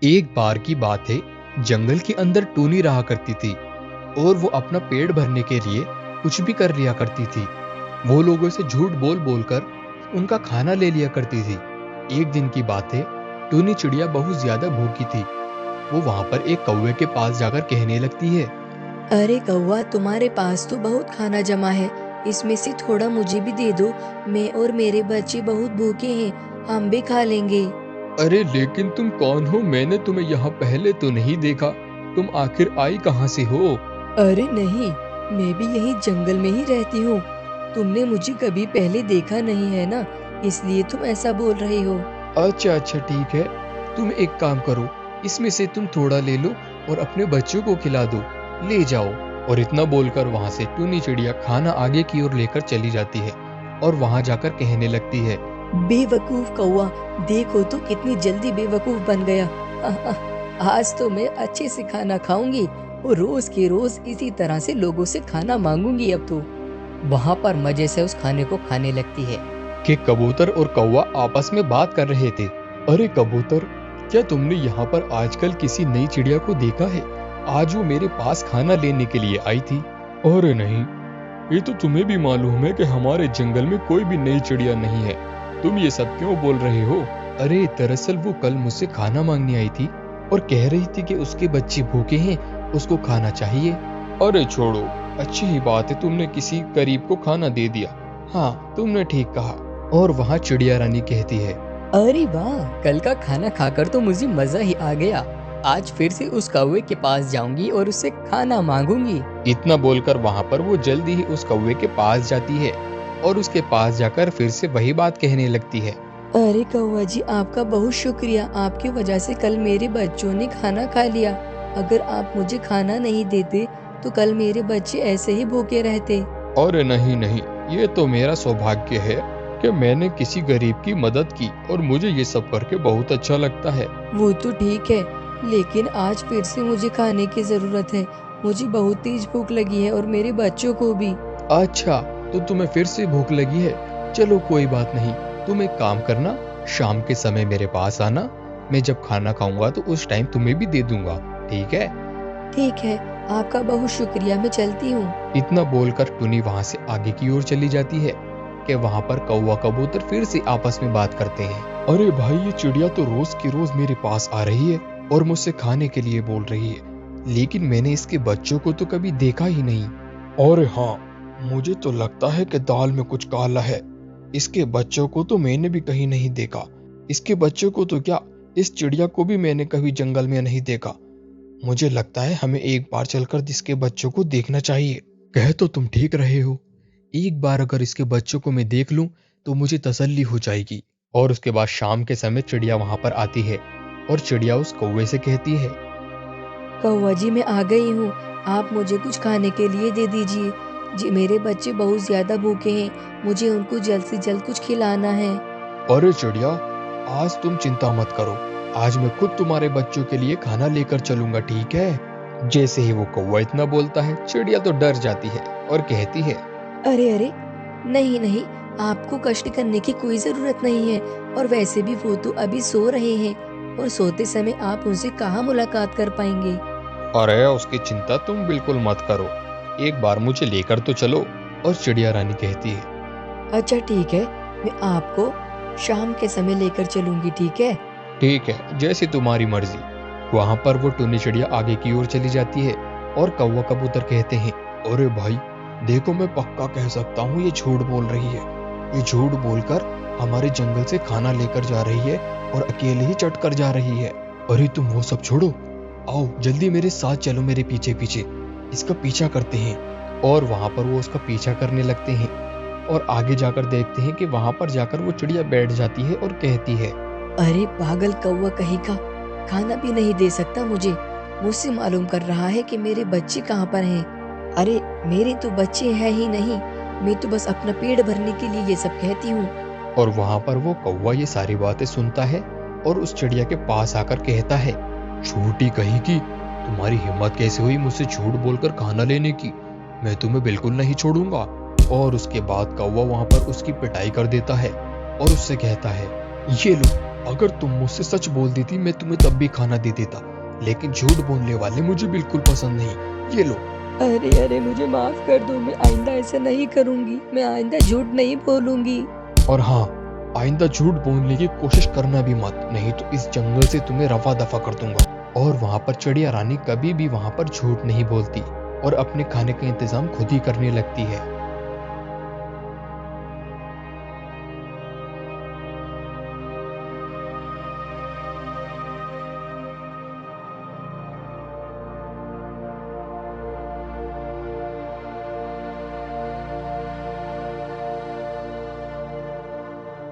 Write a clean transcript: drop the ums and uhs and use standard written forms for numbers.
एक बार की बात है, जंगल के अंदर टूनी रहा करती थी और वो अपना पेट भरने के लिए कुछ भी कर लिया करती थी। वो लोगों से झूठ बोल बोल कर उनका खाना ले लिया करती थी। एक दिन की बात है, टूनी चिड़िया बहुत ज्यादा भूखी थी। वो वहां पर एक कौवे के पास जाकर कहने लगती है, अरे कौवा, तुम्हारे पास तो बहुत खाना जमा है। इसमें से थोड़ा मुझे भी दे दो। मैं और मेरे बच्चे बहुत भूखे हैं, हम भी खा लेंगे। अरे लेकिन तुम कौन हो? मैंने तुम्हें यहाँ पहले तो नहीं देखा। तुम आखिर आई कहाँ से हो? अरे नहीं, मैं भी यही जंगल में ही रहती हूँ। तुमने मुझे कभी पहले देखा नहीं है ना, इसलिए तुम ऐसा बोल रहे हो। अच्छा अच्छा ठीक है, तुम एक काम करो, इसमें से तुम थोड़ा ले लो और अपने बच्चों को खिला दो। ले जाओ। और इतना बोलकर वहां से टूनी चिड़िया खाना आगे की ओर लेकर चली जाती है और वहां जाकर कहने लगती है, बेवकूफ कौवा, देखो तो कितनी जल्दी बेवकूफ बन गया। आज तो मैं अच्छे से खाना खाऊंगी और रोज के रोज इसी तरह से लोगों से खाना मांगूंगी। अब तो वहां पर मजे से उस खाने को खाने लगती है। कि कबूतर और कौवा आपस में बात कर रहे थे। अरे कबूतर, क्या तुमने यहाँ पर आजकल किसी नई चिड़िया को देखा है? आज वो मेरे पास खाना लेने के लिए आई थी। अरे नहीं, ये तो तुम्हें भी मालूम है कि हमारे जंगल में कोई भी नई चिड़िया नहीं है। तुम ये सब क्यों बोल रहे हो? अरे दरअसल वो कल मुझसे खाना मांगने आई थी और कह रही थी कि उसके बच्चे भूखे हैं, उसको खाना चाहिए। अरे छोड़ो, अच्छी ही बात है, तुमने किसी गरीब को खाना दे दिया। हाँ, तुमने ठीक कहा। और वहाँ चिड़िया रानी कहती है, अरे वाह, कल का खाना खाकर तो मुझे मजा ही आ गया। आज फिर से उस कौवे के पास जाऊंगी और उससे खाना मांगूंगी। इतना बोलकर वहां पर वो जल्दी ही उस कौवे के पास जाती है और उसके पास जाकर फिर से वही बात कहने लगती है। अरे कौवा जी, आपका बहुत शुक्रिया। आपकी वजह से कल मेरे बच्चों ने खाना खा लिया। अगर आप मुझे खाना नहीं देते तो कल मेरे बच्चे ऐसे ही भूखे रहते। और नहीं नहीं, ये तो मेरा सौभाग्य है कि मैंने किसी गरीब की मदद की और मुझे ये सब करके बहुत अच्छा लगता है। वो तो ठीक है, लेकिन आज फिर से मुझे खाने की जरूरत है। मुझे बहुत तेज भूख लगी है और मेरे बच्चों को भी। अच्छा, तो तुम्हें फिर से भूख लगी है? चलो कोई बात नहीं, तुम एक काम करना, शाम के समय मेरे पास आना। मैं जब खाना खाऊंगा तो उस टाइम तुम्हें भी दे दूंगा, ठीक है? ठीक है, आपका बहुत शुक्रिया, मैं चलती हूँ। इतना बोलकर टुनी वहां से आगे की ओर चली जाती है कि वहां पर कौवा कबूतर फिर से आपस में बात करते हैं। अरे भाई, ये चिड़िया तो रोज की रोज मेरे पास आ रही है और मुझसे खाने के लिए बोल रही है, लेकिन मैंने इसके बच्चों को तो कभी देखा ही नहीं। और हाँ, मुझे तो लगता है कि दाल में कुछ काला है। इसके बच्चों को तो मैंने भी कहीं नहीं देखा। इसके बच्चों को तो क्या, इस चिड़िया को भी मैंने कभी जंगल में नहीं देखा। मुझे लगता है हमें एक बार चलकर इसके बच्चों को देखना चाहिए। कह तो तुम ठीक रहे हो, एक बार अगर इसके बच्चों को मैं देख लूं तो मुझे तसल्ली हो जाएगी। और उसके बाद शाम के समय चिड़िया वहां पर आती है और चिड़िया उस कौवे से कहती है, कौवा जी, मैं आ गई हूँ। आप मुझे कुछ खाने के लिए दे दीजिए जी। मेरे बच्चे बहुत ज्यादा भूखे हैं, मुझे उनको जल्द से जल्द कुछ खिलाना है। अरे चिड़िया, आज तुम चिंता मत करो, आज मैं खुद तुम्हारे बच्चों के लिए खाना लेकर चलूंगा, ठीक है? जैसे ही वो कौवा इतना बोलता है, चिड़िया तो डर जाती है और कहती है, अरे अरे, नहीं नहीं, आपको कष्ट करने की कोई जरूरत नहीं है। और वैसे भी वो तो अभी सो रहे हैं और सोते समय आप उनसे कहाँ मुलाकात कर पाएंगे। अरे उसकी चिंता तुम बिल्कुल मत करो, एक बार मुझे लेकर तो चलो। और चिड़िया रानी कहती है, अच्छा ठीक है, मैं आपको शाम के समय लेकर चलूंगी, ठीक है? ठीक है, जैसी तुम्हारी मर्जी। वहां पर वो टुन्नी चिड़िया आगे की ओर चली जाती है और कौवा कबूतर कहते हैं, अरे भाई देखो, मैं पक्का कह सकता हूँ ये झूठ बोल रही है। ये झूठ बोलकर हमारे जंगल से खाना लेकर जा रही है और अकेले ही चट कर जा रही है। अरे तुम वो सब छोड़ो, आओ जल्दी मेरे साथ चलो, मेरे पीछे पीछे इसका पीछा करते हैं। और वहां पर वो उसका पीछा करने लगते हैं और आगे जाकर देखते हैं कि वहां पर जाकर वो चिड़िया बैठ जाती है और कहती है, अरे पागल कौवा कहीं का, खाना भी नहीं दे सकता मुझे। मुझसे मालूम कर रहा है कि मेरे बच्चे कहाँ पर हैं। अरे मेरे तो बच्चे हैं ही नहीं, मैं तो बस अपना पेट भरने के लिए ये सब कहती हूँ। और वहां पर वो कौवा ये सारी बातें सुनता है और उस चिड़िया के पास आकर कहता है, झूठी कहीं की, तुम्हारी हिम्मत कैसे हुई मुझसे झूठ बोलकर खाना लेने की? मैं तुम्हें बिल्कुल नहीं छोड़ूंगा। और उसके बाद कौवा वहां पर उसकी पिटाई कर देता है और उससे कहता है, ये लो, अगर तुम मुझसे सच बोल देती मैं तुम्हें तब भी खाना दे देता, लेकिन झूठ बोलने वाले मुझे बिल्कुल पसंद नहीं। ये लो। अरे अरे, मुझे माफ कर दो, मैं आइंदा ऐसा नहीं करूंगी, मैं आइंदा झूठ नहीं बोलूंगी। और हाँ, आइंदा झूठ बोलने की कोशिश करना भी मत, नहीं तो इस जंगल से तुम्हें रफा दफा कर दूंगा। और वहाँ पर चिड़िया रानी कभी भी वहाँ पर झूठ नहीं बोलती और अपने खाने का इंतजाम खुद ही करने लगती है।